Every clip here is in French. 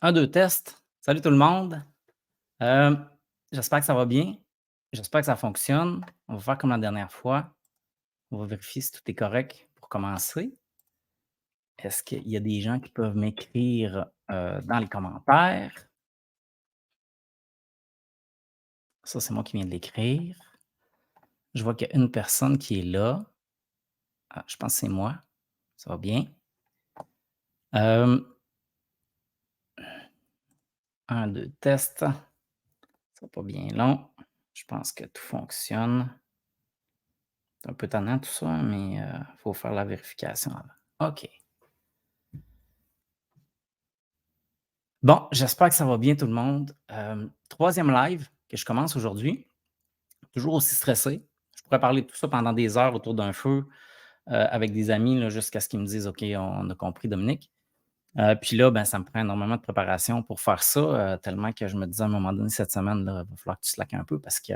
Un, 2 tests. Salut tout le monde. Hem, J'espère que ça va bien. J'espère que ça fonctionne. On va faire comme la dernière fois. On va vérifier si tout est correct pour commencer. Est-ce qu'il y a des gens qui peuvent m'écrire, dans les commentaires? Ça, c'est moi qui viens de l'écrire. Je vois qu'il y a une personne qui est là. Ah, je pense que c'est moi. Ça va bien. Hem, 1, 2 tests. Ça sera pas bien long. Je pense que tout fonctionne. C'est un peu tannant tout ça, mais il faut faire la vérification avant. OK. Bon, j'espère que ça va bien tout le monde. 3e live que je commence aujourd'hui, toujours aussi stressé. Je pourrais parler de tout ça pendant des heures autour d'un feu, avec des amis là, jusqu'à ce qu'ils me disent: «OK, on a compris Dominique». Puis là, ben, ça me prend énormément de préparation pour faire ça, tellement que je me disais à un moment donné cette semaine, là, il va falloir que tu slackes un peu parce que,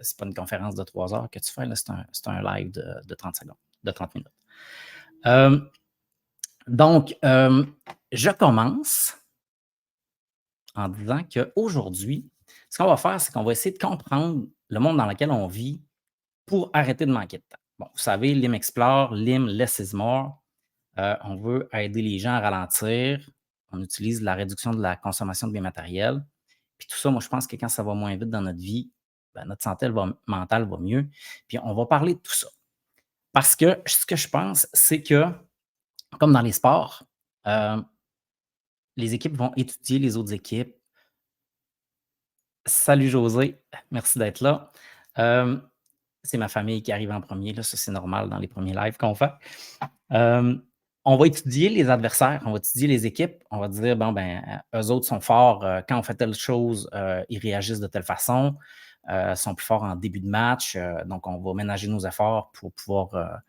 c'est pas une conférence de 3 heures que tu fais, là, c'est un live de 30 secondes, de 30 minutes. Hem, donc, je commence en disant qu'aujourd'hui, ce qu'on va faire, c'est qu'on va essayer de comprendre le monde dans lequel on vit pour arrêter de manquer de temps. Bon, vous savez, Lim Explore, Lim Less is More. On veut aider les gens à ralentir. On utilise la réduction de la consommation de biens matériels. Puis tout ça, moi, je pense que quand ça va moins vite dans notre vie, ben, notre santé mentale va mieux. Puis on va parler de tout ça. Parce que ce que je pense, c'est que, comme dans les sports, euh, les équipes vont étudier les autres équipes. Salut José, merci d'être là. Hem, c'est ma famille qui arrive en premier là, ça c'est normal dans les premiers lives qu'on fait. Hem, on va étudier les adversaires, on va étudier les équipes, on va dire: «Bon, ben, eux autres sont forts, quand on fait telle chose, ils réagissent de telle façon, sont plus forts en début de match, donc on va ménager nos efforts pour pouvoir,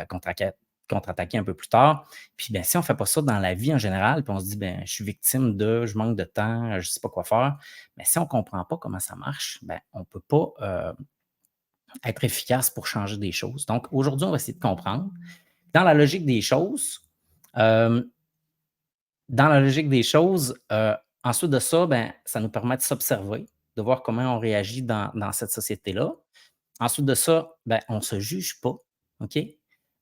contre-attaquer un peu plus tard». Puis, ben, si on ne fait pas ça dans la vie en général, puis on se dit: «Ben, je suis victime de, je manque de temps, je ne sais pas quoi faire», mais si on ne comprend pas comment ça marche, ben, on ne peut pas, être efficace pour changer des choses. Donc aujourd'hui, on va essayer de comprendre. Dans la logique des choses, hem, dans la logique des choses, ensuite de ça, ben, ça nous permet de s'observer, de voir comment on réagit dans cette société-là. Ensuite de ça, ben, on ne se juge pas, OK?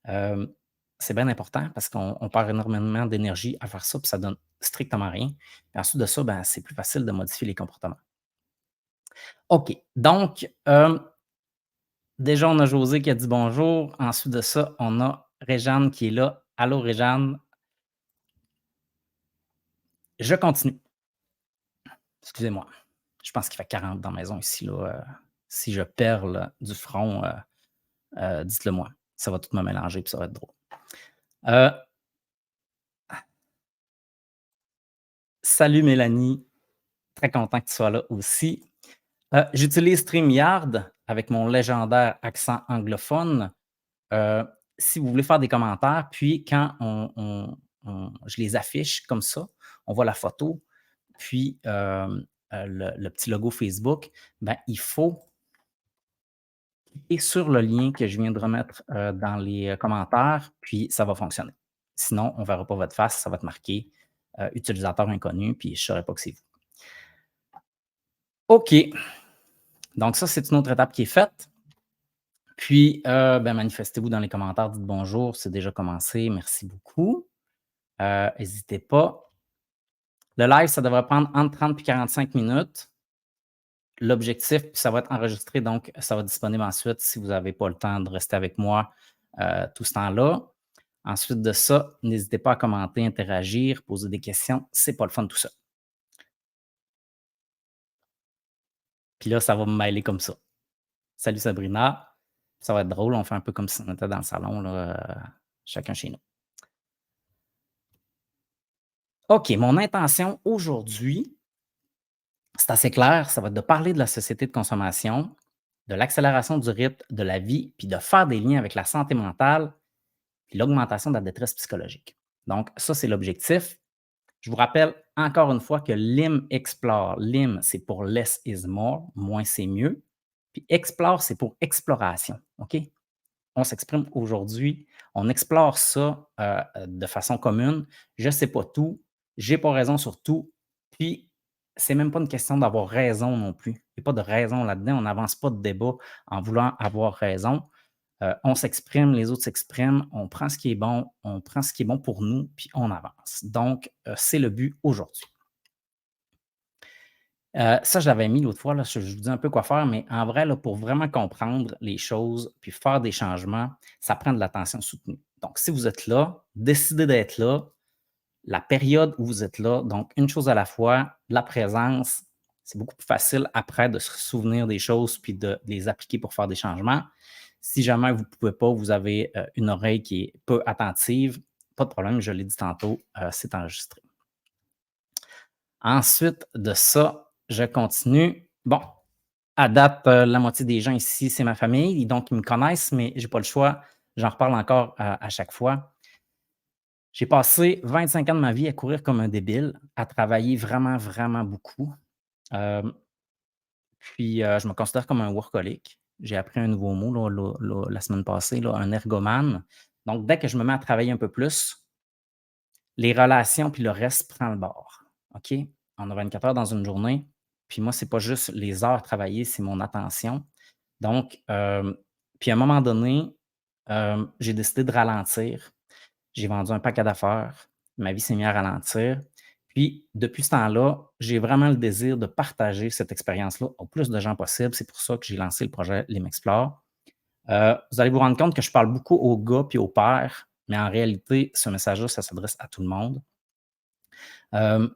Hem, c'est bien important parce qu'on perd énormément d'énergie à faire ça, puis ça donne strictement rien. Puis ensuite de ça, ben, c'est plus facile de modifier les comportements. OK, donc, déjà, on a José qui a dit bonjour. Ensuite de ça, on a Réjeanne qui est là. Allô, Réjeanne? Je continue. Excusez-moi. Je pense qu'il fait 40 dans la maison ici, là. Si je perle du front, dites-le moi. Ça va tout me mélanger puis ça va être drôle. Heu, salut Mélanie, très content que tu sois là aussi. J'utilise StreamYard avec mon légendaire accent anglophone. Heu, si vous voulez faire des commentaires, puis quand je les affiche comme ça, on voit la photo, puis, le petit logo Facebook, ben, il faut cliquer sur le lien que je viens de remettre, dans les, commentaires, puis ça va fonctionner. Sinon, on ne verra pas votre face, ça va être marqué, «Utilisateur inconnu», puis je ne saurais pas que c'est vous. OK, donc ça, c'est une autre étape qui est faite. Puis, ben, manifestez-vous dans les commentaires, dites bonjour, c'est déjà commencé, merci beaucoup. Hésitez pas. Le live, ça devrait prendre entre 30 et 45 minutes. L'objectif, puis ça va être enregistré, donc ça va être disponible ensuite si vous n'avez pas le temps de rester avec moi tout ce temps-là. Ensuite de ça, n'hésitez pas à commenter, interagir, poser des questions. C'est pas le fun tout ça. Puis là, ça va me mêler comme ça. Salut Sabrina. Ça va être drôle. On fait un peu comme si on était dans le salon, là, chacun chez nous. OK, mon intention aujourd'hui, c'est assez clair, ça va être de parler de la société de consommation, de l'accélération du rythme de la vie, puis de faire des liens avec la santé mentale, puis l'augmentation de la détresse psychologique. Donc, ça, c'est l'objectif. Je vous rappelle encore une fois que LIM Explore, LIM, c'est pour less is more, moins c'est mieux. Puis Explore, c'est pour exploration. OK? On s'exprime aujourd'hui, on explore ça de façon commune. Je ne sais pas tout, j'ai pas raison sur tout, Puis, c'est même pas une question d'avoir raison non plus. Il y a pas de raison là-dedans. On n'avance pas de débat en voulant avoir raison. On s'exprime, les autres s'expriment, on prend ce qui est bon, on prend ce qui est bon pour nous, puis on avance. Donc, c'est le but aujourd'hui. Ça, je l'avais mis l'autre fois, là, je vous dis un peu quoi faire, mais en vrai, là, pour vraiment comprendre les choses, puis faire des changements, ça prend de l'attention soutenue. Donc, si vous êtes là, décidez d'être là, la période où vous êtes là, donc une chose à la fois, la présence, c'est beaucoup plus facile après de se souvenir des choses puis de les appliquer pour faire des changements. Si jamais vous ne pouvez pas, vous avez une oreille qui est peu attentive, pas de problème, je l'ai dit tantôt, c'est enregistré. Ensuite de ça, je continue. Bon, à date, la moitié des gens ici, c'est ma famille, donc ils me connaissent, mais je n'ai pas le choix. J'en reparle encore à chaque fois. J'ai passé 25 ans de ma vie à courir comme un débile, à travailler vraiment, vraiment beaucoup. Hem, je me considère comme un workaholic. J'ai appris un nouveau mot la semaine passée, là, un ergomane. Donc dès que je me mets à travailler un peu plus, les relations puis le reste prend le bord, OK? On a 24 heures dans une journée, puis moi, c'est pas juste les heures travaillées, c'est mon attention. Donc, puis à un moment donné, j'ai décidé de ralentir. J'ai vendu un paquet d'affaires. Ma vie s'est mise à ralentir. Puis, depuis ce temps-là, j'ai vraiment le désir de partager cette expérience-là au plus de gens possible. C'est pour ça que j'ai lancé le projet Les M'Explore. Vous allez vous rendre compte que je parle beaucoup aux gars puis aux pères, mais en réalité, ce message-là, ça s'adresse à tout le monde. Euh,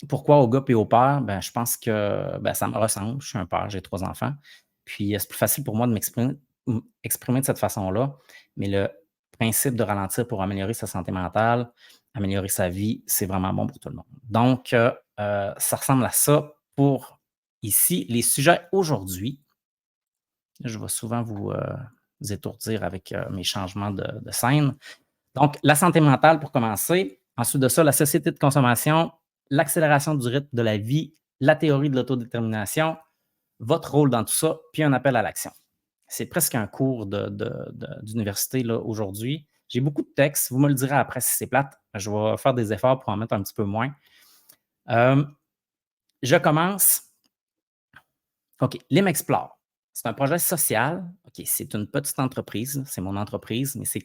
Pourquoi aux gars et aux pères? Ben, je pense que ça me ressemble. Je suis un père, j'ai 3 enfants. Puis, c'est plus facile pour moi de exprimer de cette façon-là. Mais le principe de ralentir pour améliorer sa santé mentale, améliorer sa vie, c'est vraiment bon pour tout le monde. Donc, ça ressemble à ça pour ici. Les sujets aujourd'hui, je vais souvent vous étourdir avec mes changements de scène. Donc, la santé mentale pour commencer. Ensuite de ça, la société de consommation, l'accélération du rythme de la vie, la théorie de l'autodétermination, votre rôle dans tout ça, puis un appel à l'action. C'est presque un cours d'université là, aujourd'hui. J'ai beaucoup de textes. Vous me le direz après si c'est plate. Je vais faire des efforts pour en mettre un petit peu moins. Je commence. OK, L'Imexplore. C'est un projet social. OK, c'est une petite entreprise, c'est mon entreprise, mais ça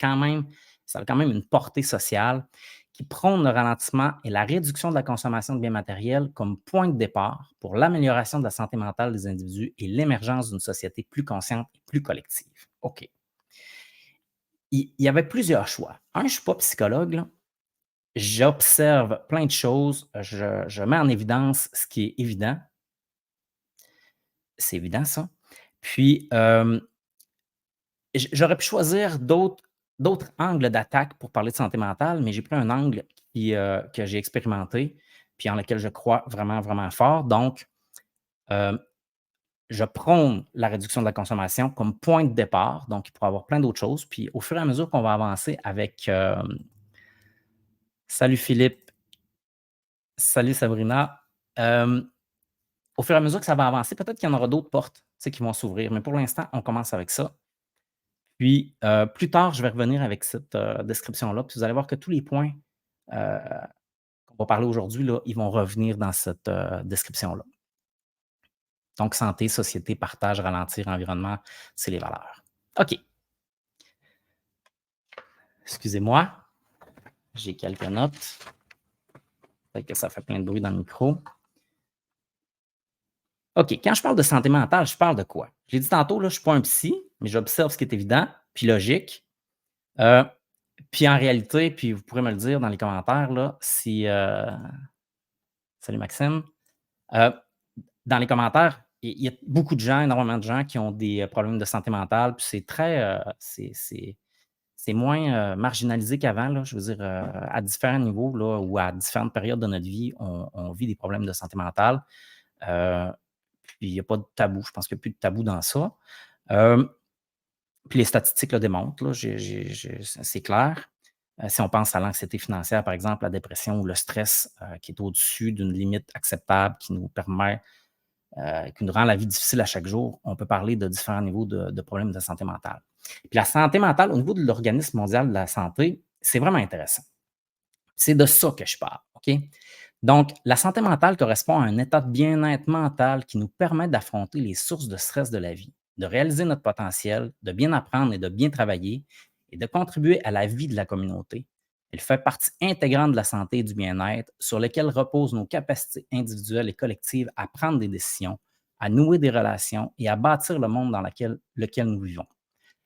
a quand même une portée sociale qui prône le ralentissement et la réduction de la consommation de biens matériels comme point de départ pour l'amélioration de la santé mentale des individus et l'émergence d'une société plus consciente et plus collective. OK. Il y avait plusieurs choix. Un, je ne suis pas psychologue, là. J'observe plein de choses, je mets en évidence ce qui est évident. C'est évident ça. Puis, j'aurais pu choisir d'autres angles d'attaque pour parler de santé mentale, mais j'ai pris un angle que j'ai expérimenté, puis en lequel je crois vraiment, vraiment fort. Donc, heu, je prône la réduction de la consommation comme point de départ. Donc, il pourrait y avoir plein d'autres choses. Puis, au fur et à mesure qu'on va avancer avec, salut Philippe, salut Sabrina. Au fur et à mesure que ça va avancer, peut-être qu'il y en aura d'autres portes, tu sais, qui vont s'ouvrir. Mais pour l'instant, on commence avec ça. Puis, plus tard, je vais revenir avec cette, description-là, puis vous allez voir que tous les points, heu, qu'on va parler aujourd'hui, là, ils vont revenir dans cette, description-là. Donc santé, société, partage, ralentir, environnement, c'est les valeurs. OK. Excusez-moi, j'ai quelques notes. Peut-être que ça fait plein de bruit dans le micro. OK, quand je parle de santé mentale, je parle de quoi? Je l'ai dit tantôt, là, je ne suis pas un psy, mais j'observe ce qui est évident puis logique. Heu, Puis en réalité, puis vous pourrez me le dire dans les commentaires là, si, salut Maxime. Heu, Dans les commentaires, il y a beaucoup de gens, énormément de gens qui ont des, problèmes de santé mentale, puis c'est très, c'est moins, marginalisé qu'avant là. Je veux dire, à différents niveaux là ou à différentes périodes de notre vie, on vit des problèmes de santé mentale. Heu, Puis il y a pas de tabou. Je pense qu'il y a plus de tabou dans ça. Hem Puis les statistiques le démontrent, là, c'est clair. Si on pense à l'anxiété financière, par exemple, la dépression ou le stress, qui est au-dessus d'une limite acceptable qui nous rend la vie difficile à chaque jour, on peut parler de différents niveaux de problèmes de santé mentale. Puis la santé mentale, au niveau de l'Organisme mondial de la santé, c'est vraiment intéressant. C'est de ça que je parle, OK? Donc, la santé mentale correspond à un état de bien-être mental qui nous permet d'affronter les sources de stress de la vie, de réaliser notre potentiel, de bien apprendre et de bien travailler et de contribuer à la vie de la communauté. Elle fait partie intégrante de la santé et du bien-être sur lesquelles reposent nos capacités individuelles et collectives à prendre des décisions, à nouer des relations et à bâtir le monde dans lequel nous vivons.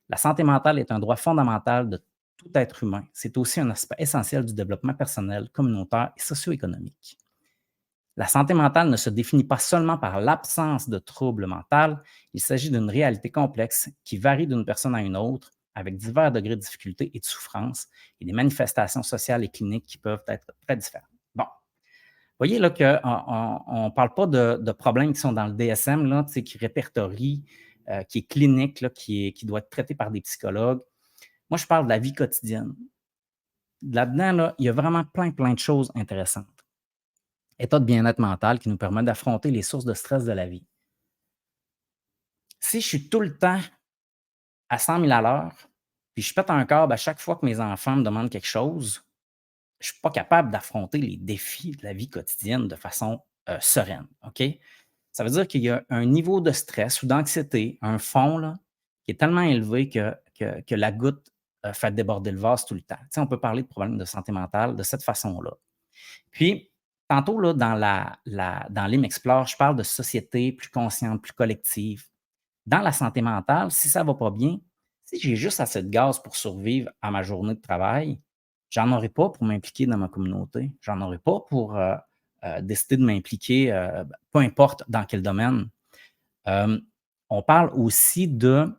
La santé mentale est un droit fondamental de tout être humain. C'est aussi un aspect essentiel du développement personnel, communautaire et socio-économique. La santé mentale ne se définit pas seulement par l'absence de troubles mentaux, il s'agit d'une réalité complexe qui varie d'une personne à une autre, avec divers degrés de difficulté et de souffrance, et des manifestations sociales et cliniques qui peuvent être très différentes. Bon, vous voyez là qu'on ne parle pas de problèmes qui sont dans le DSM, là, qui répertorient, qui est clinique, là, qui doit être traité par des psychologues. Moi, je parle de la vie quotidienne. Là-dedans, là, il y a vraiment plein de choses intéressantes. État de bien-être mental qui nous permet d'affronter les sources de stress de la vie. Si je suis tout le temps à 100 000 à l'heure, puis je pète un câble à chaque fois que mes enfants me demandent quelque chose, je ne suis pas capable d'affronter les défis de la vie quotidienne de façon sereine. OK? Ça veut dire qu'il y a un niveau de stress ou d'anxiété, un fond là, qui est tellement élevé que la goutte fait déborder le vase tout le temps. Tu sais, on peut parler de problèmes de santé mentale de cette façon-là. Puis, tantôt, là, dans l'Hymne Explore, je parle de société plus consciente, plus collective. Dans la santé mentale, si ça ne va pas bien, si j'ai juste assez de gaz pour survivre à ma journée de travail, j'en aurai pas pour m'impliquer dans ma communauté. J'en aurai pas pour décider de m'impliquer, peu importe dans quel domaine. Euh, on parle aussi de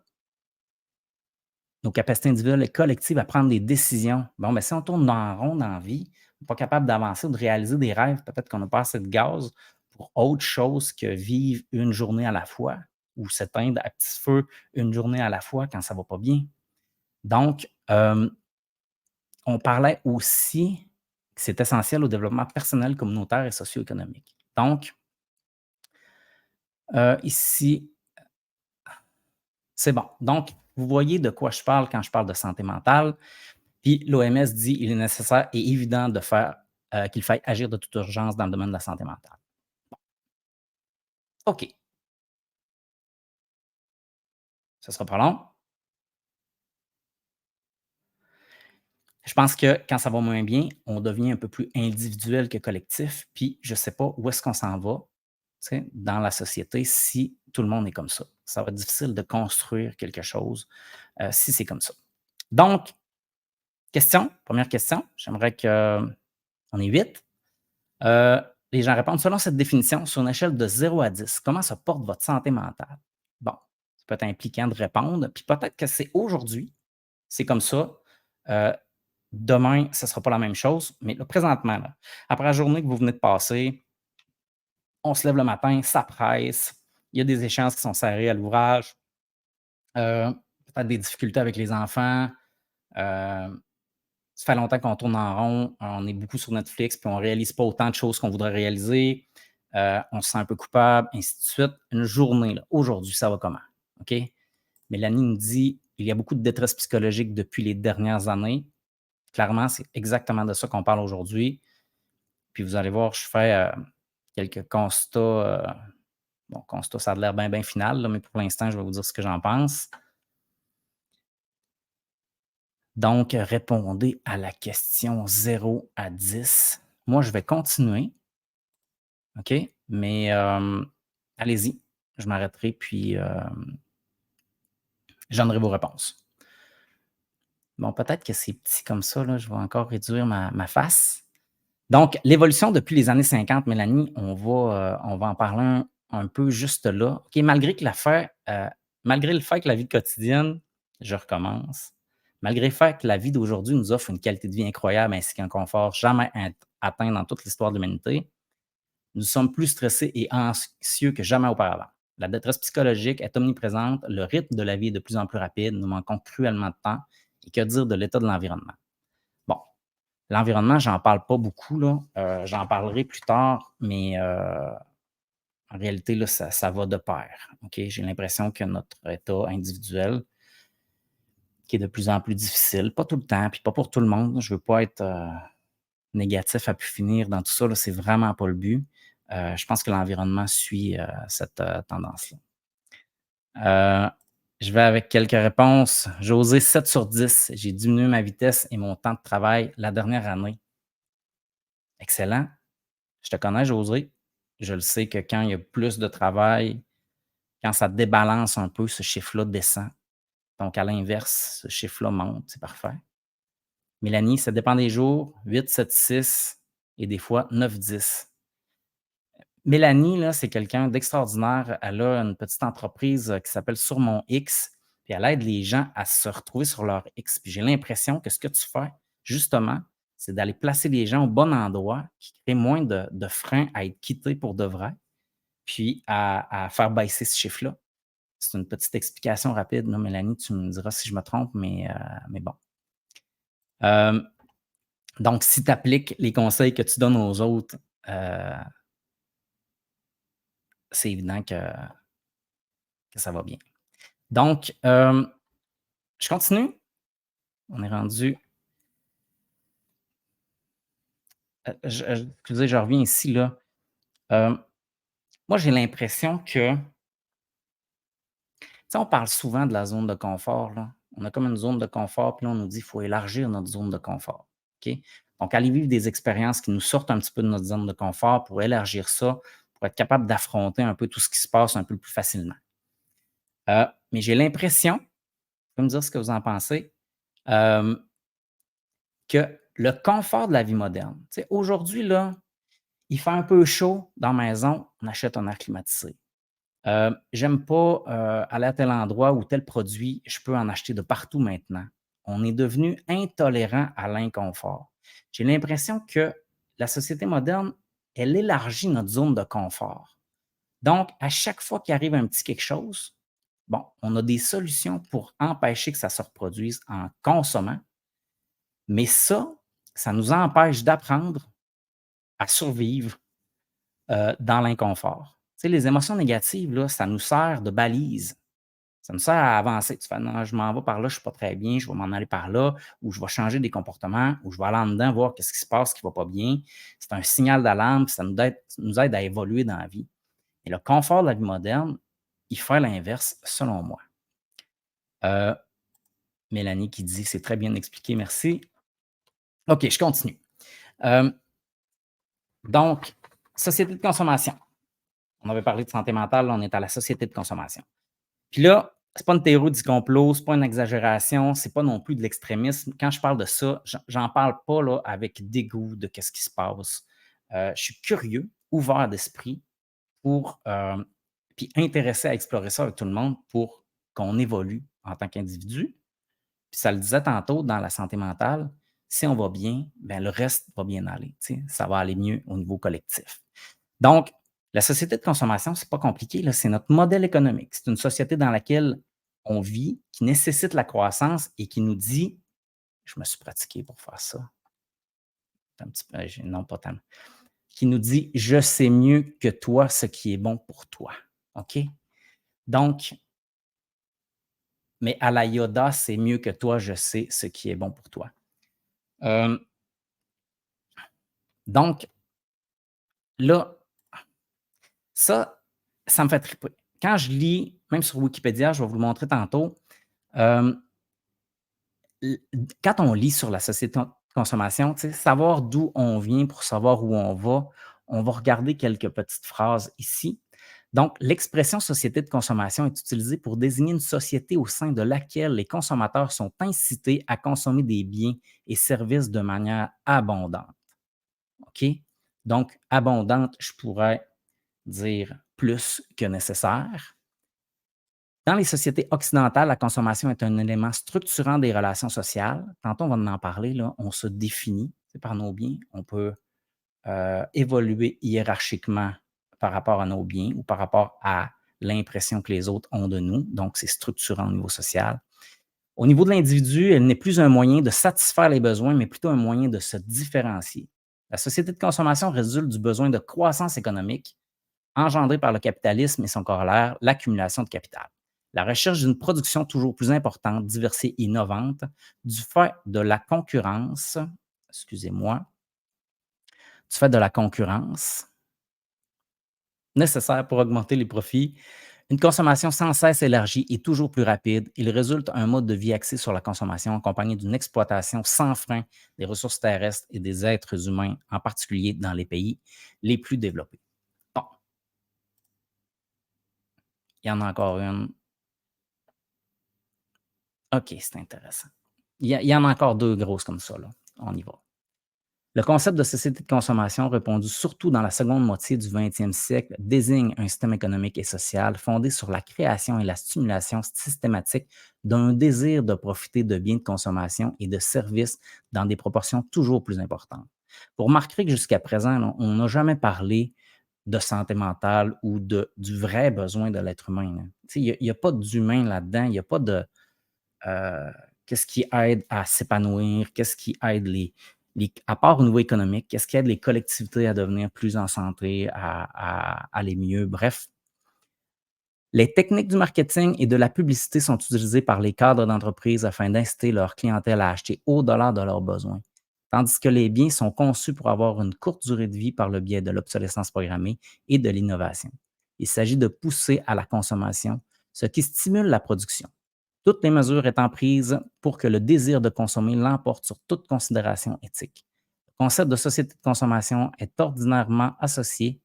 nos capacités individuelles et collectives à prendre des décisions. Bon, ben, si on tourne en rond dans la vie, on n'est pas capable d'avancer ou de réaliser des rêves, peut-être qu'on n'a pas assez de gaz pour autre chose que vivre une journée à la fois ou s'éteindre à petit feu une journée à la fois quand ça ne va pas bien. Donc, on parlait aussi que c'est essentiel au développement personnel, communautaire et socio-économique. Donc, ici, c'est bon. Donc, vous voyez de quoi je parle quand je parle de santé mentale. Puis l'OMS dit qu'il est nécessaire et évident de faire qu'il faille agir de toute urgence dans le domaine de la santé mentale. OK, ça sera pas long. Je pense que quand ça va moins bien, on devient un peu plus individuel que collectif, puis je ne sais pas où est-ce qu'on s'en va, tu sais, dans la société si tout le monde est comme ça. Ça va être difficile de construire quelque chose, si c'est comme ça. Donc, première question, j'aimerais qu'on est 8. Heu, les gens répondent: «Selon cette définition, sur une échelle de 0 à 10, comment se porte votre santé mentale?» Bon, ça peut être impliquant de répondre, puis peut-être que c'est aujourd'hui, c'est comme ça, heu, demain, ce ne sera pas la même chose, mais là, présentement, là, après la journée que vous venez de passer, on se lève le matin, ça presse, il y a des échéances qui sont serrées à l'ouvrage, heu, peut-être des difficultés avec les enfants, heu ça fait longtemps qu'on tourne en rond, on est beaucoup sur Netflix, puis on ne réalise pas autant de choses qu'on voudrait réaliser. On se sent un peu coupable, ainsi de suite. Une journée, là, aujourd'hui, ça va comment? OK? Mélanie nous dit il y a beaucoup de détresse psychologique depuis les dernières années. Clairement, c'est exactement de ça qu'on parle aujourd'hui. Puis vous allez voir, je fais quelques constats. Bon, constats, ça a l'air bien final, là, mais pour l'instant, je vais vous dire ce que j'en pense. Donc, répondez à la question 0 à 10. Moi, je vais continuer, OK? Mais, allez-y, je m'arrêterai puis, je donnerai vos réponses. Bon, peut-être que c'est petit comme ça, là, je vais encore réduire ma face. Donc, l'évolution depuis les années 50, Mélanie, on va en parler un peu juste là. OK, malgré le fait que la vie quotidienne je recommence, malgré le fait que la vie d'aujourd'hui nous offre une qualité de vie incroyable ainsi qu'un confort jamais atteint dans toute l'histoire de l'humanité, nous sommes plus stressés et anxieux que jamais auparavant. La détresse psychologique est omniprésente, le rythme de la vie est de plus en plus rapide, nous manquons cruellement de temps et que dire de l'état de l'environnement? Bon, l'environnement, j'en parle pas beaucoup là, j'en parlerai plus tard, mais en réalité là, ça va de pair, OK? J'ai l'impression que notre état individuel, qui est de plus en plus difficile, pas tout le temps, puis pas pour tout le monde, je veux pas être, négatif à pu finir dans tout ça, là, c'est vraiment pas le but. Je pense que l'environnement suit, cette, tendance-là. Heu, je vais avec quelques réponses. José, 7/10. J'ai diminué ma vitesse et mon temps de travail la dernière année. Excellent. Je te connais, José. Je le sais que quand il y a plus de travail, quand ça débalance un peu, ce chiffre-là descend. Donc, à l'inverse, ce chiffre-là monte. C'est parfait. Mélanie, ça dépend des jours. 8, 7, 6 et des fois 9, 10. Mélanie, là, c'est quelqu'un d'extraordinaire. Elle a une petite entreprise qui s'appelle Sur mon X, puis elle aide les gens à se retrouver sur leur X. Puis j'ai l'impression que ce que tu fais, justement, c'est d'aller placer les gens au bon endroit, qui crée moins de freins à être quittés pour de vrai, puis à faire baisser ce chiffre-là. C'est une petite explication rapide, là, Mélanie, tu me diras si je me trompe, mais bon. Euh, donc, si tu appliques les conseils que tu donnes aux autres, euh, c'est évident que ça va bien. Donc, je continue. On est rendu. Excusez, je reviens ici, là. Euh, moi, j'ai l'impression que, tu sais, on parle souvent de la zone de confort, là. On a comme une zone de confort, puis là, on nous dit qu'il faut élargir notre zone de confort. OK? Donc, aller vivre des expériences qui nous sortent un petit peu de notre zone de confort pour élargir ça, pour être capable d'affronter un peu tout ce qui se passe un peu plus facilement. Mais j'ai l'impression, vous pouvez me dire ce que vous en pensez, euh, que le confort de la vie moderne, tu sais, aujourd'hui, là, il fait un peu chaud dans la maison, on achète un air climatisé. J'aime pas, aller à tel endroit ou tel produit, je peux en acheter de partout maintenant. On est devenu intolérant à l'inconfort. J'ai l'impression que la société moderne, elle élargit notre zone de confort. Donc, à chaque fois qu'il arrive un petit quelque chose, bon, on a des solutions pour empêcher que ça se reproduise en consommant, mais ça nous empêche d'apprendre à survivre dans l'inconfort. Tu sais, les émotions négatives, là, ça nous sert de balise. Ça nous sert à avancer. Tu fais: «Non, je m'en vais par là, je ne suis pas très bien, je vais m'en aller par là, ou je vais changer des comportements, ou je vais aller en dedans voir qu'est-ce qui se passe qui ne va pas bien». C'est un signal d'alarme, puis ça nous aide à évoluer dans la vie. Et le confort de la vie moderne, il fait l'inverse, selon moi. Heu, Mélanie qui dit: «C'est très bien expliqué, merci». OK, je continue. Hem, donc, société de consommation. On avait parlé de santé mentale, là, on est à la société de consommation. Puis là, c'est pas une théorie du complot, c'est pas une exagération, c'est pas non plus de l'extrémisme. Quand je parle de ça, j'en parle pas là avec dégoût de qu'est-ce qui se passe. Je suis curieux, ouvert d'esprit pour, puis intéressé à explorer ça avec tout le monde pour qu'on évolue en tant qu'individu. Puis ça le disait tantôt dans la santé mentale, si on va bien, ben le reste va bien aller, tu sais, ça va aller mieux au niveau collectif. Donc, la société de consommation, c'est pas compliqué, là, c'est notre modèle économique. C'est une société dans laquelle on vit, qui nécessite la croissance et qui nous dit, je me suis pratiqué pour faire ça, un petit peu, non pas tant, qui nous dit, je sais mieux que toi ce qui est bon pour toi. OK? Donc, mais à la Yoda, c'est mieux que toi, je sais ce qui est bon pour toi. Euh, donc, là, ça, ça me fait triper. Quand je lis, même sur Wikipédia, je vais vous le montrer tantôt, euh, quand on lit sur la société de consommation, tu sais, savoir d'où on vient pour savoir où on va regarder quelques petites phrases ici. Donc, l'expression société de consommation est utilisée pour désigner une société au sein de laquelle les consommateurs sont incités à consommer des biens et services de manière abondante. OK? Donc, abondante, je pourrais dire plus que nécessaire. Dans les sociétés occidentales, la consommation est un élément structurant des relations sociales. Tantôt, on va en parler, là, on se définit par nos biens. On peut évoluer hiérarchiquement par rapport à nos biens ou par rapport à l'impression que les autres ont de nous. Donc, c'est structurant au niveau social. Au niveau de l'individu, elle n'est plus un moyen de satisfaire les besoins, mais plutôt un moyen de se différencier. La société de consommation résulte du besoin de croissance économique engendré par le capitalisme et son corollaire, l'accumulation de capital. La recherche d'une production toujours plus importante, diversifiée et innovante, du fait de la concurrence, excusez-moi, Tu fais de la concurrence nécessaire pour augmenter les profits. Une consommation sans cesse élargie et toujours plus rapide, il résulte un mode de vie axé sur la consommation accompagné d'une exploitation sans frein des ressources terrestres et des êtres humains, en particulier dans les pays les plus développés. Bon, il y en a encore une. OK, c'est intéressant. Il y en a encore 2 grosses comme ça, là. On y va. Le concept de société de consommation, répandu surtout dans la seconde moitié du 20e siècle, désigne un système économique et social fondé sur la création et la stimulation systématique d'un désir de profiter de biens de consommation et de services dans des proportions toujours plus importantes. Pour remarquer que jusqu'à présent, là, on n'a jamais parlé de santé mentale ou du vrai besoin de l'être humain, là. Tu sais, il n'y a pas d'humain là-dedans, il n'y a pas de qu'est-ce qui aide à s'épanouir, qu'est-ce qui aide à part au niveau économique, qu'est-ce qui aide les collectivités à devenir plus en santé, à aller mieux. Bref, les techniques du marketing et de la publicité sont utilisées par les cadres d'entreprise afin d'inciter leur clientèle à acheter au-delà de leurs besoins, tandis que les biens sont conçus pour avoir une courte durée de vie par le biais de l'obsolescence programmée et de l'innovation. Il s'agit de pousser à la consommation, ce qui stimule la production. Toutes les mesures étant prises pour que le désir de consommer l'emporte sur toute considération éthique. Le concept de société de consommation est ordinairement associé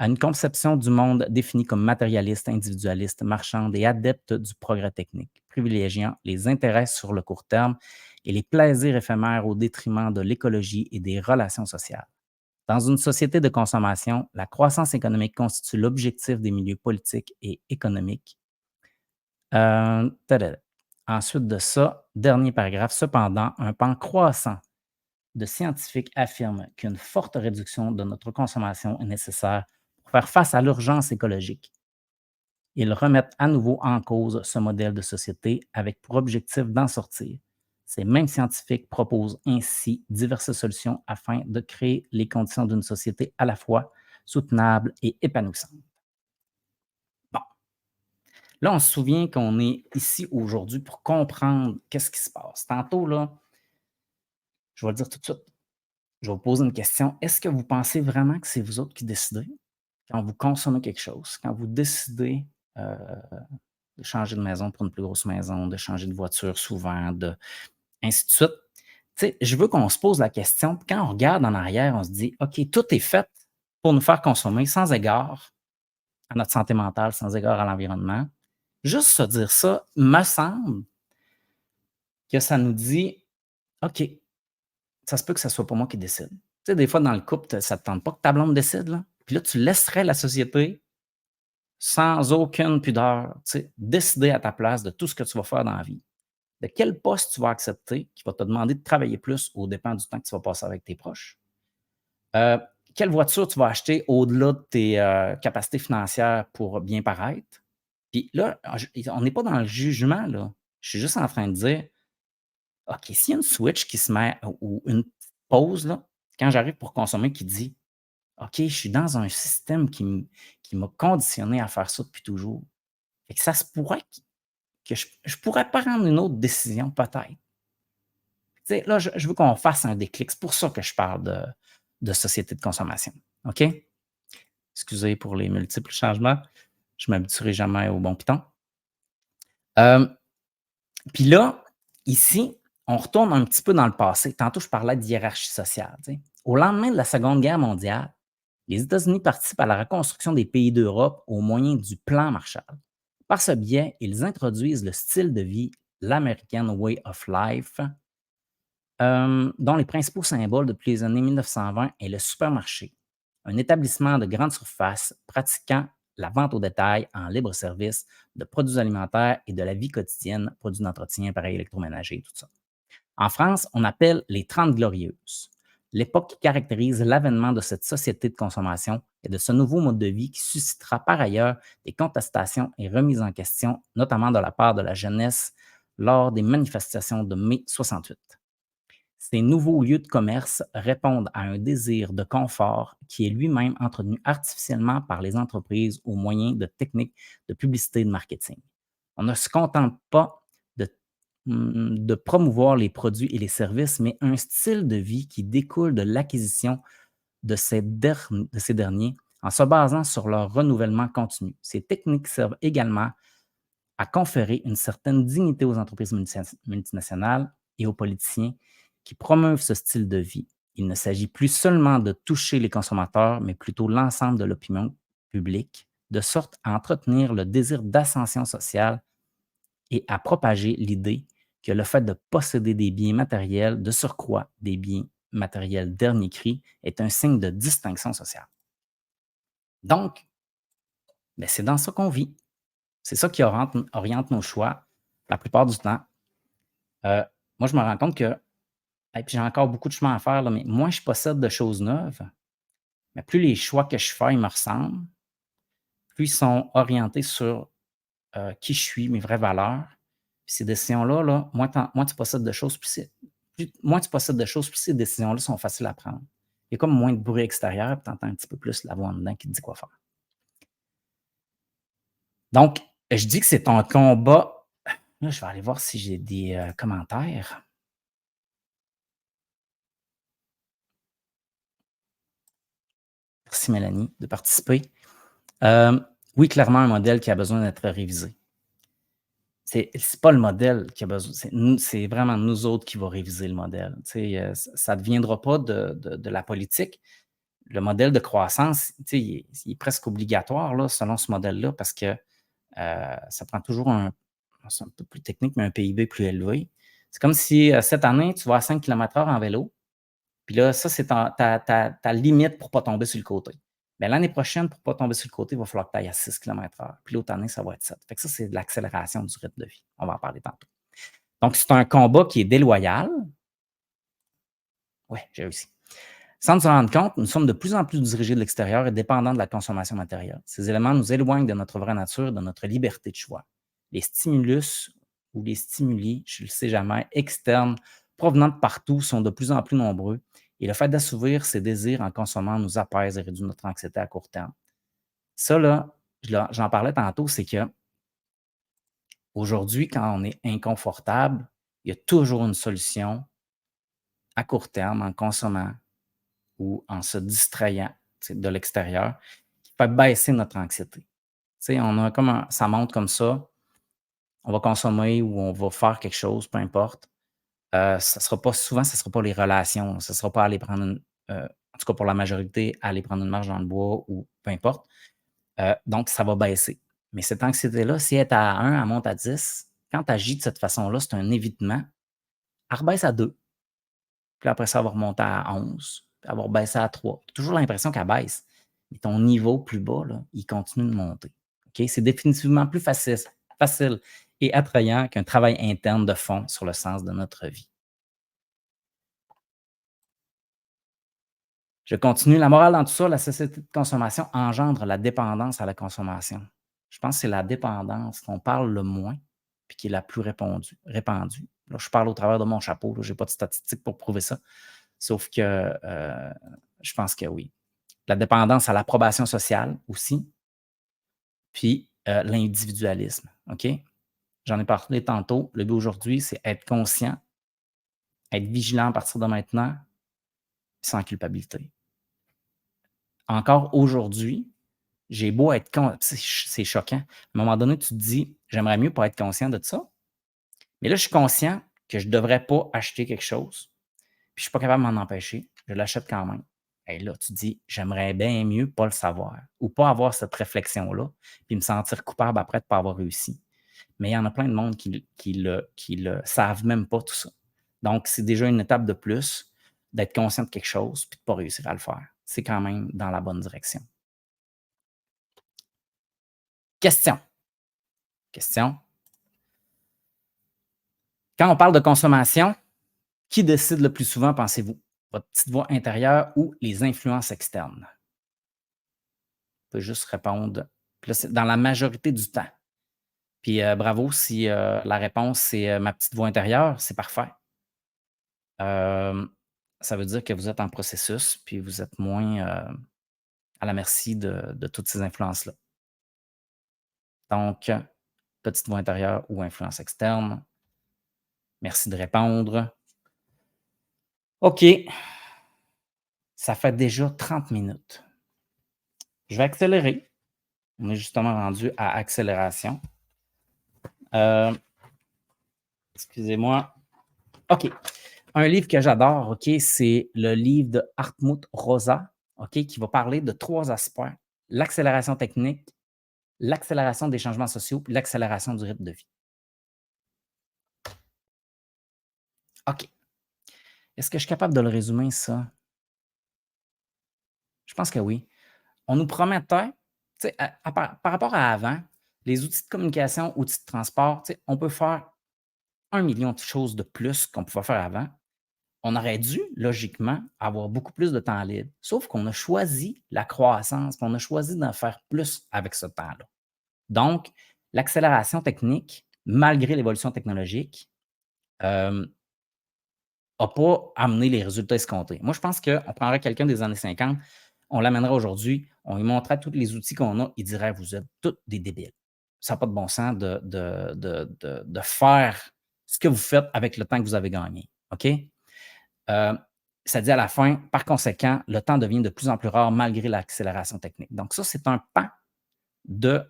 à une conception du monde définie comme matérialiste, individualiste, marchande et adepte du progrès technique, privilégiant les intérêts sur le court terme et les plaisirs éphémères au détriment de l'écologie et des relations sociales. Dans une société de consommation, la croissance économique constitue l'objectif des milieux politiques et économiques. Tadada. Ensuite de ça, dernier paragraphe, cependant, un pan croissant de scientifiques affirment qu'une forte réduction de notre consommation est nécessaire pour faire face à l'urgence écologique. Ils remettent à nouveau en cause ce modèle de société avec pour objectif d'en sortir. Ces mêmes scientifiques proposent ainsi diverses solutions afin de créer les conditions d'une société à la fois soutenable et épanouissante. Bon, là, on se souvient qu'on est ici aujourd'hui pour comprendre qu'est-ce qui se passe. Tantôt, là, je vais le dire tout de suite, je vais vous poser une question. Est-ce que vous pensez vraiment que c'est vous autres qui décidez quand vous consommez quelque chose, quand vous décidez euh, de changer de maison pour une plus grosse maison, de changer de voiture souvent, ainsi de suite? Tu sais, je veux qu'on se pose la question, puis quand on regarde en arrière, on se dit, OK, tout est fait pour nous faire consommer sans égard à notre santé mentale, sans égard à l'environnement. Juste se dire ça, me semble que ça nous dit, OK, ça se peut que ça soit pas moi qui décide. Tu sais, des fois, dans le couple, ça te tente pas que ta blonde décide, là. Puis là, tu laisserais la société sans aucune pudeur, tu sais, décider à ta place de tout ce que tu vas faire dans la vie. De quel poste tu vas accepter qui va te demander de travailler plus au dépend du temps que tu vas passer avec tes proches. Euh, Quelle voiture tu vas acheter au-delà de tes capacités financières pour bien paraître. Puis là, on n'est pas dans le jugement, là. Je suis juste en train de dire, OK, s'il y a une switch qui se met ou une petite pause, là, quand j'arrive pour consommer qui dit: «OK, je suis dans un système qui m'a conditionné à faire ça depuis toujours». Fait que ça se pourrait que je pourrais prendre une autre décision peut-être. Tu sais, là, je veux qu'on fasse un déclic. C'est pour ça que je parle de société de consommation. OK? Excusez pour les multiples changements. Je ne m'habituerai jamais au bon piton. Hem, Puis là, ici, on retourne un petit peu dans le passé. Tantôt, je parlais de hiérarchie sociale, tu sais. Au lendemain de la Seconde Guerre mondiale, les États-Unis participent à la reconstruction des pays d'Europe au moyen du plan Marshall. Par ce biais, ils introduisent le style de vie, l'American Way of Life, dont les principaux symboles depuis les années 1920 est le supermarché, un établissement de grande surface pratiquant la vente au détail en libre service de produits alimentaires et de la vie quotidienne, produits d'entretien, appareils électroménagers, tout ça. En France, on appelle les Trente Glorieuses, l'époque qui caractérise l'avènement de cette société de consommation et de ce nouveau mode de vie qui suscitera par ailleurs des contestations et remises en question, notamment de la part de la jeunesse lors des manifestations de mai 68. Ces nouveaux lieux de commerce répondent à un désir de confort qui est lui-même entretenu artificiellement par les entreprises au moyen de techniques de publicité et de marketing. On ne se contente pas de, de promouvoir les produits et les services, mais un style de vie qui découle de l'acquisition de ces derniers en se basant sur leur renouvellement continu. Ces techniques servent également à conférer une certaine dignité aux entreprises multinationales et aux politiciens qui promeuvent ce style de vie. Il ne s'agit plus seulement de toucher les consommateurs, mais plutôt l'ensemble de l'opinion publique, de sorte à entretenir le désir d'ascension sociale et à propager l'idée que le fait de posséder des biens matériels, de surcroît des biens matériels dernier cri, est un signe de distinction sociale. Donc, ben, c'est dans ça qu'on vit. C'est ça qui oriente nos choix la plupart du temps. Heu, Moi, je me rends compte que et puis j'ai encore beaucoup de chemin à faire, là, mais moins je possède de choses neuves, mais plus les choix que je fais, ils me ressemblent, plus ils sont orientés sur, qui je suis, mes vraies valeurs. Puis ces décisions-là, là, moins tu possèdes de choses, moins tu possèdes de choses, plus ces décisions-là sont faciles à prendre. Il y a comme moins de bruit extérieur, puis tu entends un petit peu plus la voix en dedans qui te dit quoi faire. Donc, je dis que c'est un combat. Là, je vais aller voir si j'ai des, commentaires. Merci Mélanie de participer. Oui, clairement un modèle qui a besoin d'être révisé. C'est pas le modèle qui a besoin, c'est vraiment nous autres qui va réviser le modèle. Tu sais, ça ne deviendra pas de la politique. Le modèle de croissance, tu sais, il est presque obligatoire là, selon ce modèle-là parce que, ça prend toujours c'est un peu plus technique, mais un PIB plus élevé. C'est comme si, cette année, tu vas à 5 km/h en vélo. Puis là, ça, c'est ta limite pour ne pas tomber sur le côté. Mais l'année prochaine, pour ne pas tomber sur le côté, il va falloir que tu ailles à 6 km/h. Puis l'autre année, ça va être 7. Fait que ça, c'est de l'accélération du rythme de vie. On va en parler tantôt. Donc, c'est un combat qui est déloyal. Oui, j'ai réussi. Sans nous en rendre compte, nous sommes de plus en plus dirigés de l'extérieur et dépendants de la consommation matérielle. Ces éléments nous éloignent de notre vraie nature, de notre liberté de choix. Les stimulus ou les stimuli, je ne le sais jamais, externes, provenant de partout, sont de plus en plus nombreux et le fait d'assouvir ces désirs en consommant nous apaise et réduit notre anxiété à court terme. Ça, là, j'en parlais tantôt, c'est que aujourd'hui, quand on est inconfortable, il y a toujours une solution à court terme en consommant ou en se distrayant de l'extérieur qui fait baisser notre anxiété. Tu sais, on a comme ça monte comme ça, on va consommer ou on va faire quelque chose, peu importe. Ça sera pas souvent, ça sera pas les relations, ça sera pas aller prendre en tout cas pour la majorité, aller prendre une marche dans le bois ou peu importe. Donc ça va baisser. Mais cette anxiété-là, si elle est à 1, elle monte à 10. Quand tu agis de cette façon-là, c'est un évitement. Elle rebaisse à 2. Puis après ça, elle va remonter à 11, puis elle va rebaisser à 3. Tu as toujours l'impression qu'elle baisse, mais ton niveau plus bas, là, il continue de monter. OK? C'est définitivement plus facile et attrayant qu'un travail interne de fond sur le sens de notre vie. Je continue. La morale dans tout ça, la société de consommation engendre la dépendance à la consommation. Je pense que c'est la dépendance qu'on parle le moins puis qui est la plus répandue. Là, je parle au travers de mon chapeau, je n'ai pas de statistiques pour prouver ça. Sauf que je pense que oui. La dépendance à l'approbation sociale aussi, puis l'individualisme. OK? J'en ai parlé tantôt. Le but aujourd'hui, c'est être conscient, être vigilant à partir de maintenant, sans culpabilité. Encore aujourd'hui, j'ai beau être c'est choquant. À un moment donné, tu te dis: «J'aimerais mieux pas être conscient de ça». Mais là, je suis conscient que je ne devrais pas acheter quelque chose, puis je ne suis pas capable de m'en empêcher. Je l'achète quand même. Et là, tu te dis: «J'aimerais bien mieux pas le savoir ou pas avoir cette réflexion-là, puis me sentir coupable après de ne pas avoir réussi». Mais il y en a plein de monde qui le savent même pas tout ça. Donc, c'est déjà une étape de plus d'être conscient de quelque chose puis de ne pas réussir à le faire. C'est quand même dans la bonne direction. Question. Question. Quand on parle de consommation, qui décide le plus souvent, pensez-vous? Votre petite voix intérieure ou les influences externes? On peut juste répondre. Puis là, c'est dans la majorité du temps. Puis bravo si la réponse, c'est ma petite voix intérieure, c'est parfait. Hem, Ça veut dire que vous êtes en processus, puis vous êtes moins à la merci de toutes ces influences-là. Donc, petite voix intérieure ou influence externe, merci de répondre. OK. Ça fait déjà 30 minutes. Je vais accélérer. On est justement rendu à accélération. Excusez-moi. OK. Un livre que j'adore, OK, c'est le livre de Hartmut Rosa, OK, qui va parler de 3 aspects: l'accélération technique, l'accélération des changements sociaux, puis l'accélération du rythme de vie. OK. Est-ce que je suis capable de le résumer, ça? Je pense que oui. On nous promettait, tu sais, par rapport à avant, les outils de communication, outils de transport, tu sais, on peut faire 1 million de choses de plus qu'on pouvait faire avant. On aurait dû, logiquement, avoir beaucoup plus de temps libre. Sauf qu'on a choisi la croissance, puis on a choisi d'en faire plus avec ce temps-là. Donc, l'accélération technique, malgré l'évolution technologique, n'a pas amené les résultats escomptés. Moi, je pense qu'on prendrait quelqu'un des années 50, on l'amènerait aujourd'hui, on lui montrait tous les outils qu'on a, il dirait: «Vous êtes tous des débiles. Ça n'a pas de bon sens de faire ce que vous faites avec le temps que vous avez gagné». OK? Euh, Ça dit à la fin, par conséquent, le temps devient de plus en plus rare malgré l'accélération technique. Donc, ça, c'est un pan de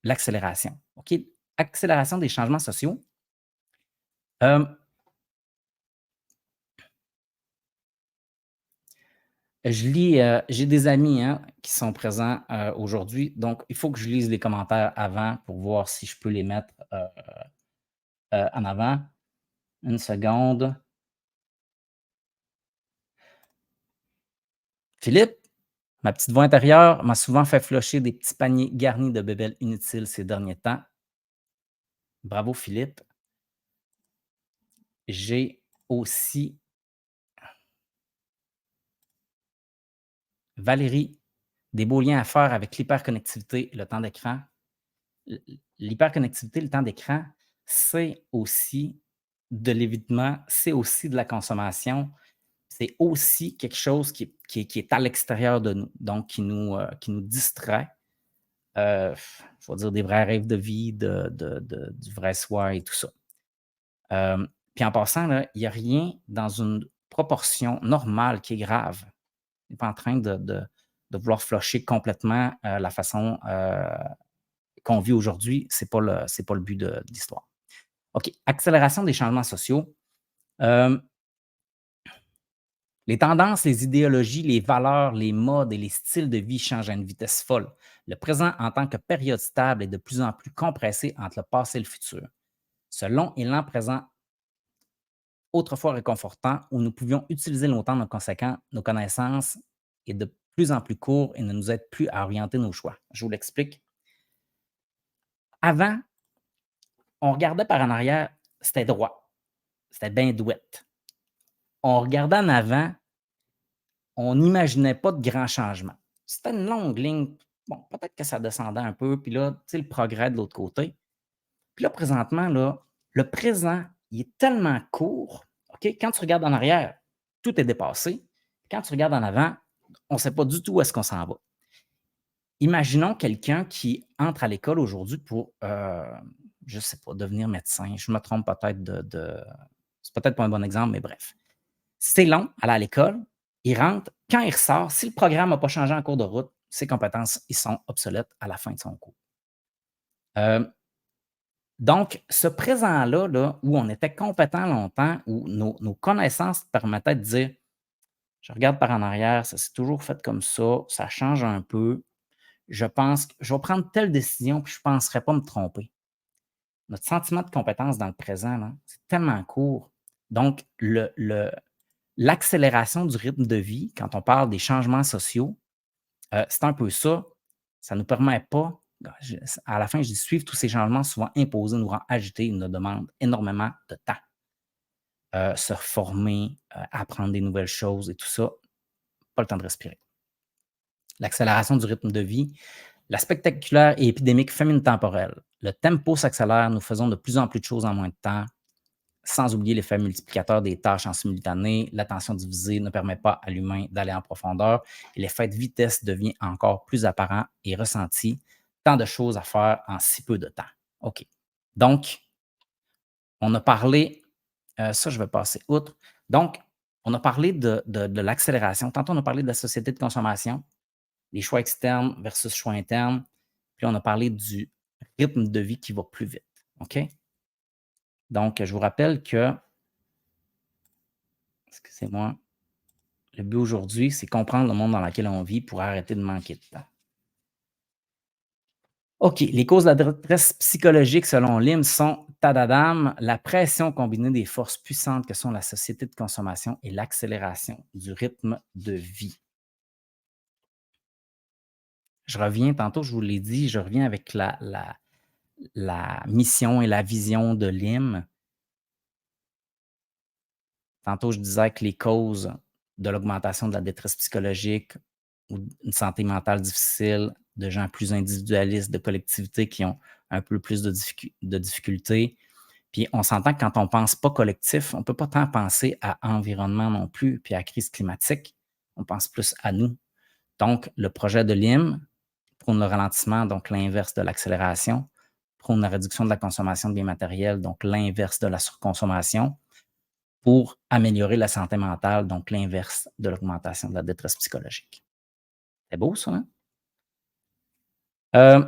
l'accélération. OK? Accélération des changements sociaux. Euh, j'ai des amis, hein, qui sont présents aujourd'hui, donc il faut que je lise les commentaires avant pour voir si je peux les mettre en avant. Une seconde. Philippe, ma petite voix intérieure m'a souvent fait flusher des petits paniers garnis de bébelles inutiles ces derniers temps. Bravo, Philippe. J'ai aussi Valérie, des beaux liens à faire avec l'hyperconnectivité et le temps d'écran. L'hyperconnectivité, le temps d'écran, c'est aussi de l'évitement, c'est aussi de la consommation, c'est aussi quelque chose qui est à l'extérieur de nous, donc qui nous distrait. Je vais dire des vrais rêves de vie, du vrai soi et tout ça. Puis en passant, là, il n'y a rien dans une proportion normale qui est grave. On n'est pas en train de vouloir flusher complètement la façon qu'on vit aujourd'hui. C'est pas le but de l'histoire. OK. Accélération des changements sociaux. Euh, les tendances, les idéologies, les valeurs, les modes et les styles de vie changent à une vitesse folle. Le présent, en tant que période stable, est de plus en plus compressé entre le passé et le futur. Ce long et lent présent, autrefois réconfortant, où nous pouvions utiliser nos temps de conséquent, nos connaissances, est de plus en plus court et ne nous aide plus à orienter nos choix. Je vous l'explique. Avant, on regardait par en arrière, c'était droit, c'était bien douette. On regardait en avant, on n'imaginait pas de grands changements. C'était une longue ligne. Bon, peut-être que ça descendait un peu, puis là, tu sais, le progrès de l'autre côté. Puis là, présentement, là, le présent, il est tellement court, OK? Quand tu regardes en arrière, tout est dépassé. Quand tu regardes en avant, on ne sait pas du tout où est-ce qu'on s'en va. Imaginons quelqu'un qui entre à l'école aujourd'hui pour, je ne sais pas, devenir médecin. Je me trompe peut-être c'est peut-être pas un bon exemple, mais bref. C'est long, aller à l'école, il rentre, quand il ressort, si le programme n'a pas changé en cours de route, ses compétences, ils sont obsolètes à la fin de son cours. Donc, ce présent-là, là, où on était compétent longtemps, où nos connaissances permettaient de dire: «Je regarde par en arrière, ça s'est toujours fait comme ça change un peu. Je pense que je vais prendre telle décision, puis je ne penserais pas me tromper». Notre sentiment de compétence dans le présent, là, c'est tellement court. Donc, l'accélération du rythme de vie, quand on parle des changements sociaux, c'est un peu ça. Ça ne nous permet pas, à la fin, je dis suivre tous ces changements souvent imposés nous rend agités, nous demandent énormément de temps. Se reformer, apprendre des nouvelles choses et tout ça, pas le temps de respirer. L'accélération du rythme de vie, la spectaculaire et épidémique famine temporelle. Le tempo s'accélère, nous faisons de plus en plus de choses en moins de temps, sans oublier l'effet multiplicateur des tâches en simultané. L'attention divisée ne permet pas à l'humain d'aller en profondeur et l'effet de vitesse devient encore plus apparent et ressenti. Tant de choses à faire en si peu de temps. OK. Donc, on a parlé, ça, je vais passer outre. Donc, On a parlé de l'accélération. Tantôt, on a parlé de la société de consommation, les choix externes versus choix internes. Puis on a parlé du rythme de vie qui va plus vite. OK? Donc, je vous rappelle que, excusez-moi, le but aujourd'hui, c'est comprendre le monde dans lequel on vit pour arrêter de manquer de temps. OK, les causes de la détresse psychologique selon Lim sont tadadam, la pression combinée des forces puissantes que sont la société de consommation et l'accélération du rythme de vie. Je reviens, tantôt, je vous l'ai dit, je reviens avec la mission et la vision de Lim. Tantôt, je disais que les causes de l'augmentation de la détresse psychologique ou une santé mentale difficile, de gens plus individualistes, de collectivités qui ont un peu plus de difficultés. Puis on s'entend que quand on ne pense pas collectif, on ne peut pas tant penser à environnement non plus, puis à crise climatique. On pense plus à nous. Donc, le projet de Lim prône le ralentissement, donc l'inverse de l'accélération, prône la réduction de la consommation de biens matériels, donc l'inverse de la surconsommation, pour améliorer la santé mentale, donc l'inverse de l'augmentation de la détresse psychologique. C'est beau, ça, hein? Euh,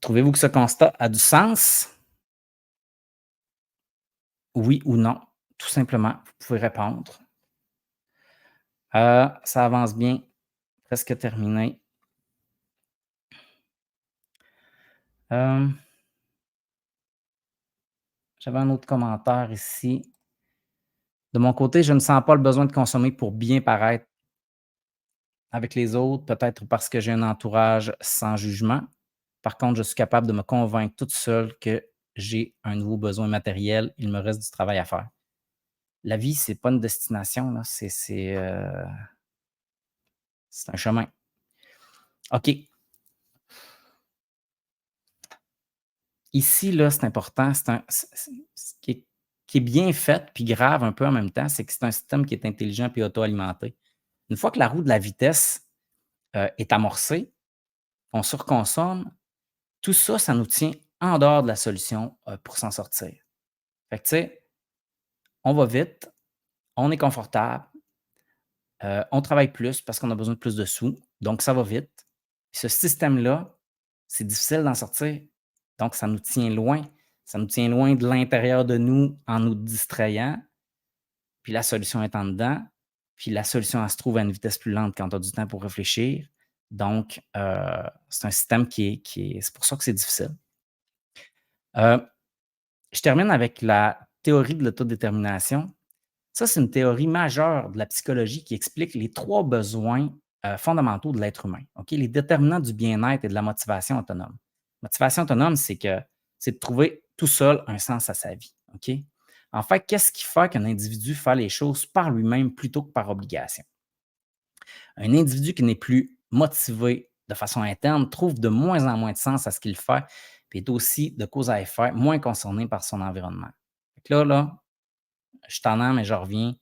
Trouvez-vous que ce constat a du sens? Oui ou non? Tout simplement, vous pouvez répondre. Ça avance bien, presque terminé. Euh, J'avais un autre commentaire ici. De mon côté, je ne sens pas le besoin de consommer pour bien paraître avec les autres, peut-être parce que j'ai un entourage sans jugement. Par contre, je suis capable de me convaincre toute seule que j'ai un nouveau besoin matériel. Il me reste du travail à faire. La vie, c'est pas une destination, là, c'est un chemin. OK. Ici, là, c'est important, ce qui est bien fait puis grave un peu en même temps, c'est que c'est un système qui est intelligent puis auto-alimenté. Une fois que la roue de la vitesse, est amorcée, on surconsomme, tout ça, ça nous tient en dehors de la solution, pour s'en sortir. Fait que tu sais, on va vite, on est confortable, on travaille plus parce qu'on a besoin de plus de sous, donc ça va vite. Ce système-là, c'est difficile d'en sortir, donc ça nous tient loin. Ça nous tient loin de l'intérieur de nous en nous distrayant, puis la solution est en dedans, puis la solution, elle se trouve à une vitesse plus lente quand tu as du temps pour réfléchir. Donc, c'est un système qui est c'est pour ça que c'est difficile. Heu, je termine avec la théorie de l'autodétermination. Ça, c'est une théorie majeure de la psychologie qui explique les 3 besoins, fondamentaux de l'être humain, OK? Les déterminants du bien-être et de la motivation autonome. Motivation autonome, c'est de trouver tout seul un sens à sa vie, OK? En fait, qu'est-ce qui fait qu'un individu fait les choses par lui-même plutôt que par obligation? Un individu qui n'est plus motivé de façon interne trouve de moins en moins de sens à ce qu'il fait, puis est aussi de cause à effet moins concerné par son environnement. Fait que là, je t'en ai, mais je reviens.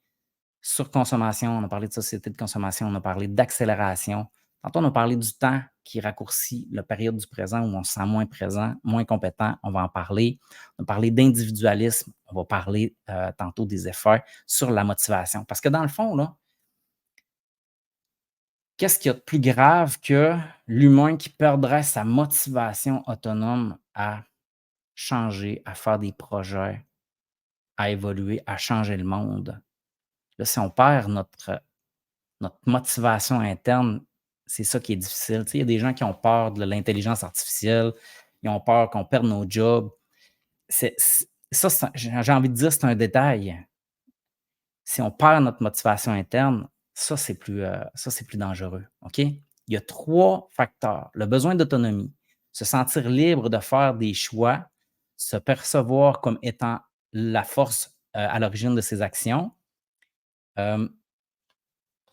Surconsommation, on a parlé de société de consommation, on a parlé d'accélération. Tantôt, on a parlé du temps qui raccourcit la période du présent où on se sent moins présent, moins compétent, on va en parler. On a parlé d'individualisme, on va parler tantôt des effets sur la motivation. Parce que dans le fond, là, qu'est-ce qu'il y a de plus grave que l'humain qui perdrait sa motivation autonome à changer, à faire des projets, à évoluer, à changer le monde? Là, si on perd notre motivation interne, c'est ça qui est difficile. Tu sais, il y a des gens qui ont peur de l'intelligence artificielle, ils ont peur qu'on perde nos jobs. Ça, j'ai envie de dire, c'est un détail. Si on perd notre motivation interne, ça, c'est plus dangereux. OK? Il y a 3 facteurs. Le besoin d'autonomie, se sentir libre de faire des choix, se percevoir comme étant la force à l'origine de ses actions. Euh,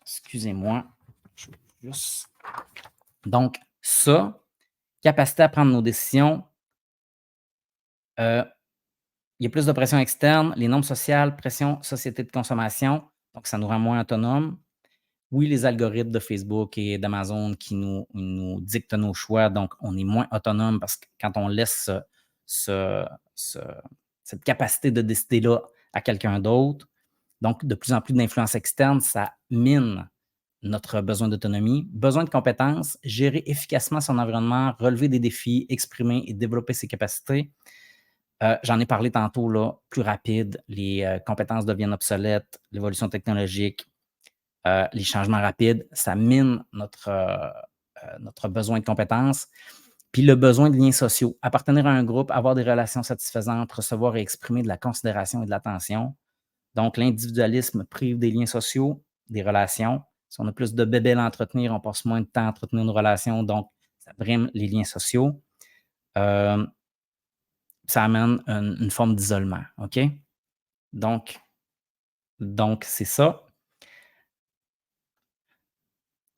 Excusez-moi. Je vais juste Donc, ça, capacité à prendre nos décisions, heu, il y a plus de pression externe, les normes sociales, pression société de consommation, donc ça nous rend moins autonomes. Oui, les algorithmes de Facebook et d'Amazon qui nous dictent nos choix, donc on est moins autonome parce que quand on laisse ce ce cette capacité de décider-là à quelqu'un d'autre. Donc, de plus en plus d'influence externe, ça mine notre besoin d'autonomie, besoin de compétences, gérer efficacement son environnement, relever des défis, exprimer et développer ses capacités. J'en ai parlé tantôt, là, plus rapide, les compétences deviennent obsolètes, l'évolution technologique, les changements rapides, ça mine notre besoin de compétences. Puis le besoin de liens sociaux, appartenir à un groupe, avoir des relations satisfaisantes, recevoir et exprimer de la considération et de l'attention. Donc, l'individualisme prive des liens sociaux, des relations. Si on a plus de bébés à entretenir, on passe moins de temps à entretenir nos relations, donc ça brime les liens sociaux. Euh, Ça amène une forme d'isolement, OK? Donc, c'est ça.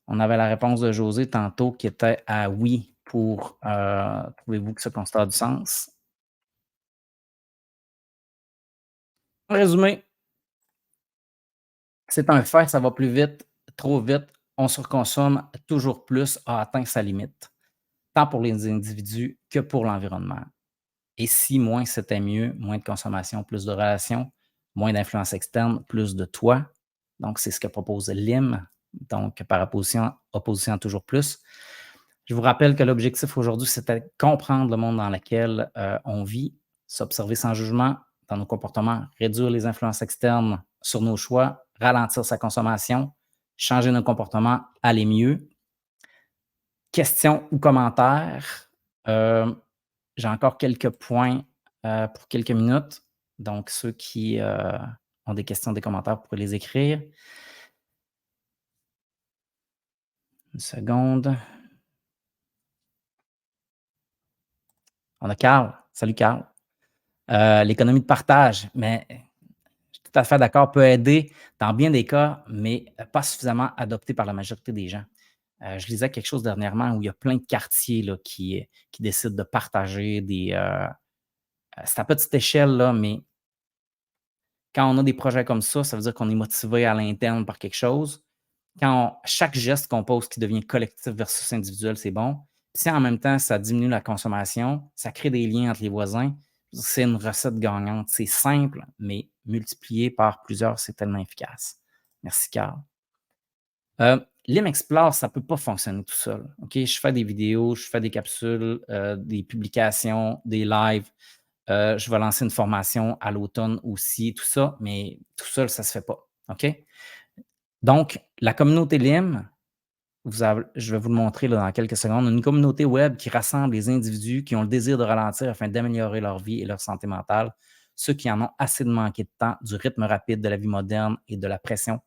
On avait la réponse de José tantôt qui était à oui pour trouvez-vous que ce constat a du sens? En résumé, c'est un fait, ça va plus vite, trop vite, on surconsomme toujours plus, a atteint sa limite, tant pour les individus que pour l'environnement. Et si moins c'était mieux, moins de consommation, plus de relations, moins d'influence externe, plus de toi. Donc, c'est ce que propose LIM, donc par opposition à toujours plus. Je vous rappelle que l'objectif aujourd'hui, c'était de comprendre le monde dans lequel on vit, s'observer sans jugement dans nos comportements, réduire les influences externes sur nos choix, ralentir sa consommation, changer nos comportements, aller mieux. Questions ou commentaires? Euh, j'ai encore quelques points pour quelques minutes. Donc, ceux qui ont des questions, des commentaires, vous pouvez les écrire. Une seconde. On a Carl. Salut Carl. L'économie de partage, mais je suis tout à fait d'accord, peut aider dans bien des cas, mais pas suffisamment adopté par la majorité des gens. Je lisais quelque chose dernièrement où il y a plein de quartiers là, qui décident de partager des. C'est à petite échelle, là, mais quand on a des projets comme ça veut dire qu'on est motivé à l'interne par quelque chose. Chaque geste qu'on pose qui devient collectif versus individuel, c'est bon. Puis si en même temps, ça diminue la consommation, ça crée des liens entre les voisins, c'est une recette gagnante. C'est simple, mais multiplié par plusieurs, c'est tellement efficace. Merci, Carl. L'Imexplore, ça ne peut pas fonctionner tout seul. OK? Je fais des vidéos, je fais des capsules, des publications, des lives. Je vais lancer une formation à l'automne aussi, tout ça, mais tout seul, ça ne se fait pas. OK? Donc, la communauté LIM, je vais vous le montrer là, dans quelques secondes, une communauté web qui rassemble les individus qui ont le désir de ralentir afin d'améliorer leur vie et leur santé mentale, ceux qui en ont assez de manquer de temps, du rythme rapide de la vie moderne et de la pression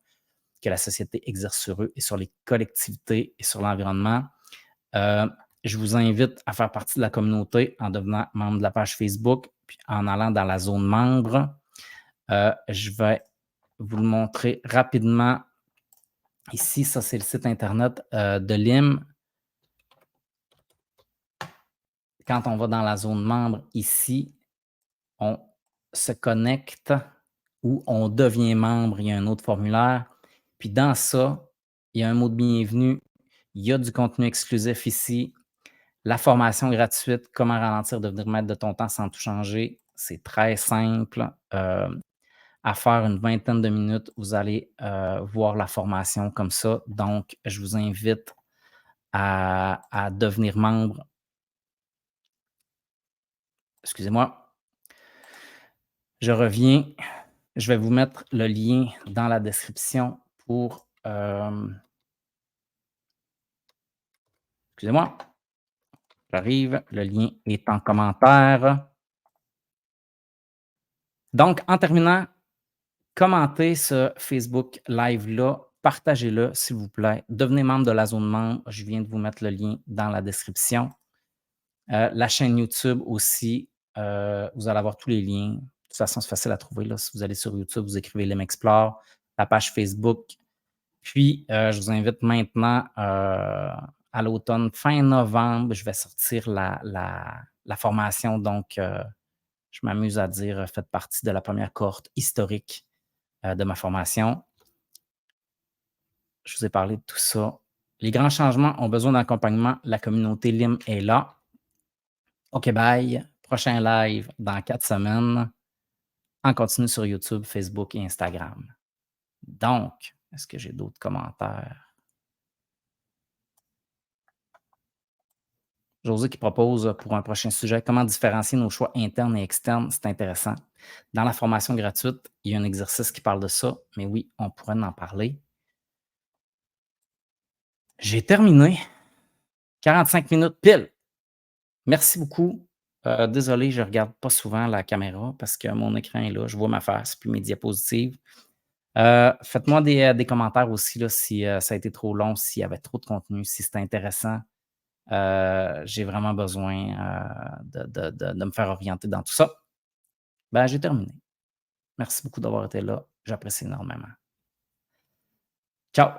que la société exerce sur eux et sur les collectivités et sur l'environnement. Je vous invite à faire partie de la communauté en devenant membre de la page Facebook, puis en allant dans la zone membre. Je vais vous le montrer rapidement. Ici, ça, c'est le site Internet de l'IM. Quand on va dans la zone membre ici, on se connecte ou on devient membre. Il y a un autre formulaire. Puis dans ça, il y a un mot de bienvenue. Il y a du contenu exclusif ici. La formation gratuite, comment ralentir, devenir maître de ton temps sans tout changer. C'est très simple. À faire une vingtaine de minutes, vous allez voir la formation comme ça. Donc, je vous invite à devenir membre. Excusez-moi. Je reviens. Je vais vous mettre le lien dans la description pour... excusez-moi. J'arrive. Le lien est en commentaire. Donc, en terminant, commentez ce Facebook Live-là. Partagez-le, s'il vous plaît. Devenez membre de la zone membre. Je viens de vous mettre le lien dans la description. La chaîne YouTube aussi, vous allez avoir tous les liens. De toute façon, c'est facile à trouver. Là. Si vous allez sur YouTube, vous écrivez l'Imexplore, la page Facebook. Puis, je vous invite maintenant à l'automne, fin novembre, je vais sortir la formation. Donc, je m'amuse à dire, faites partie de la première cohorte historique de ma formation. Je vous ai parlé de tout ça. Les grands changements ont besoin d'accompagnement. La communauté LIM est là. OK, bye. Prochain live dans 4 semaines. En continu sur YouTube, Facebook et Instagram. Donc, est-ce que j'ai d'autres commentaires? José qui propose pour un prochain sujet, comment différencier nos choix internes et externes? C'est intéressant. Dans la formation gratuite, il y a un exercice qui parle de ça, mais oui, on pourrait en parler. J'ai terminé. 45 minutes pile. Merci beaucoup. Désolé, je ne regarde pas souvent la caméra parce que mon écran est là, je vois ma face puis mes diapositives. Faites-moi des commentaires aussi là, si, ça a été trop long, s'il y avait trop de contenu, si c'était intéressant. J'ai vraiment besoin, de me faire orienter dans tout ça. Ben, j'ai terminé. Merci beaucoup d'avoir été là. J'apprécie énormément. Ciao.